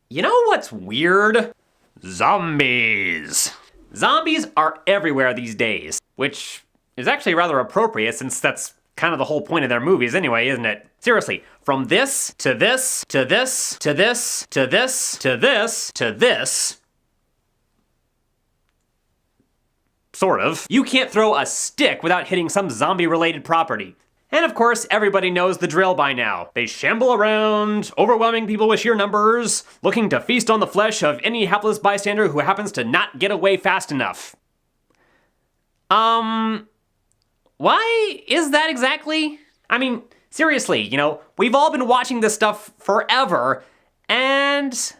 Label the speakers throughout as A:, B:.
A: You know what's weird? Zombies. Zombies are everywhere these days, which is actually rather appropriate since that's kind of the whole point of their movies anyway, isn't it? Seriously, from this, to this, to this, to this, to this, to this, to this. Sort of. You can't throw a stick without hitting some zombie-related property. And of course, everybody knows the drill by now. They shamble around, overwhelming people with sheer numbers, looking to feast on the flesh of any hapless bystander who happens to not get away fast enough. Why is that exactly? I mean, seriously, you know, we've all been watching this stuff forever, and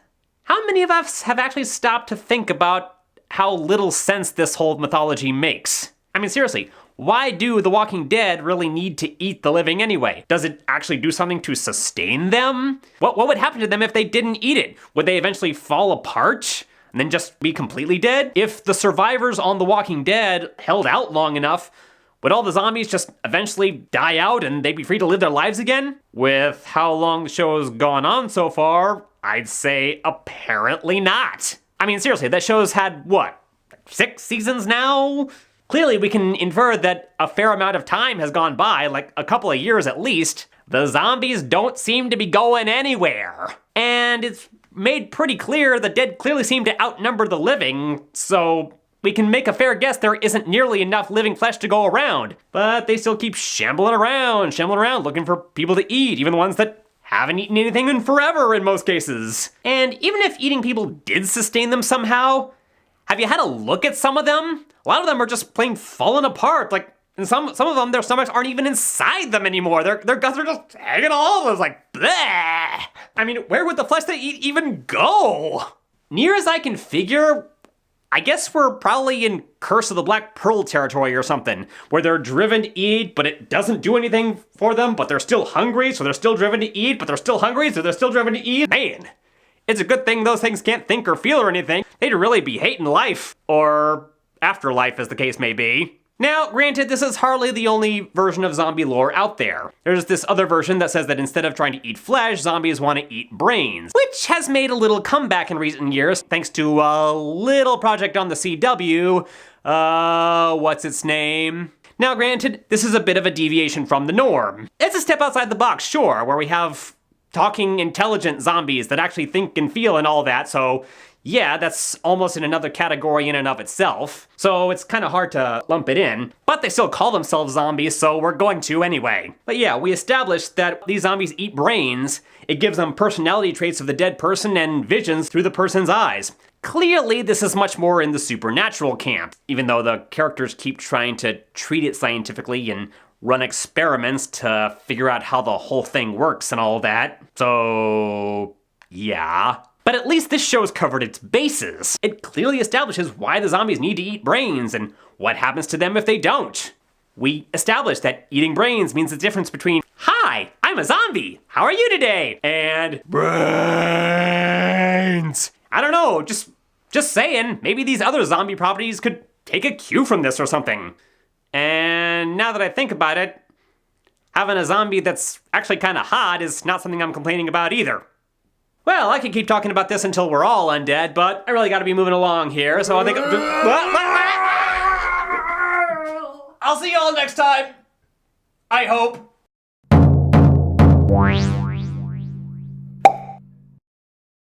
A: how many of us have actually stopped to think about how little sense this whole mythology makes? I mean, seriously, why do the Walking Dead really need to eat the living anyway? Does it actually do something to sustain them? What would happen to them if they didn't eat it? Would they eventually fall apart and then just be completely dead? If the survivors on The Walking Dead held out long enough, would all the zombies just eventually die out and they'd be free to live their lives again? With how long the show's gone on so far, I'd say apparently not. I mean, seriously, that show's had, what, 6 seasons now? Clearly, we can infer that a fair amount of time has gone by, like a couple of years at least. The zombies don't seem to be going anywhere. And it's made pretty clear the dead clearly seem to outnumber the living, so we can make a fair guess there isn't nearly enough living flesh to go around. But they still keep shambling around, looking for people to eat, even the ones that haven't eaten anything in forever in most cases. And even if eating people did sustain them somehow, have you had a look at some of them? A lot of them are just plain falling apart. Like, and some of them, their stomachs aren't even inside them anymore. Their guts are just hanging all over. It's like, bleh. I mean, where would the flesh they eat even go? Near as I can figure, I guess we're probably in Curse of the Black Pearl territory or something, where they're driven to eat, but it doesn't do anything for them, but they're still hungry, so they're still driven to eat, but they're still hungry, so they're still driven to eat. Man, it's a good thing those things can't think or feel or anything. They'd really be hating life, or afterlife as the case may be. Now, granted, this is hardly the only version of zombie lore out there. There's this other version that says that instead of trying to eat flesh, zombies want to eat brains, which has made a little comeback in recent years thanks to a little project on the CW. What's its name? Now, granted, this is a bit of a deviation from the norm. It's a step outside the box, sure, where we have talking, intelligent zombies that actually think and feel and all that, so yeah, that's almost in another category in and of itself, so it's kind of hard to lump it in, but they still call themselves zombies, so we're going to anyway. But yeah, we established that these zombies eat brains. It gives them personality traits of the dead person and visions through the person's eyes. Clearly, this is much more in the supernatural camp, even though the characters keep trying to treat it scientifically and run experiments to figure out how the whole thing works and all that. So, yeah. But at least this show's covered its bases. It clearly establishes why the zombies need to eat brains and what happens to them if they don't. We established that eating brains means the difference between, "Hi, I'm a zombie, how are you today?" and brains. I don't know, just saying, maybe these other zombie properties could take a cue from this or something. And now that I think about it, having a zombie that's actually kind of hot is not something I'm complaining about either. Well, I could keep talking about this until we're all undead, but I really gotta be moving along here, so I think I'll see y'all next time. I hope.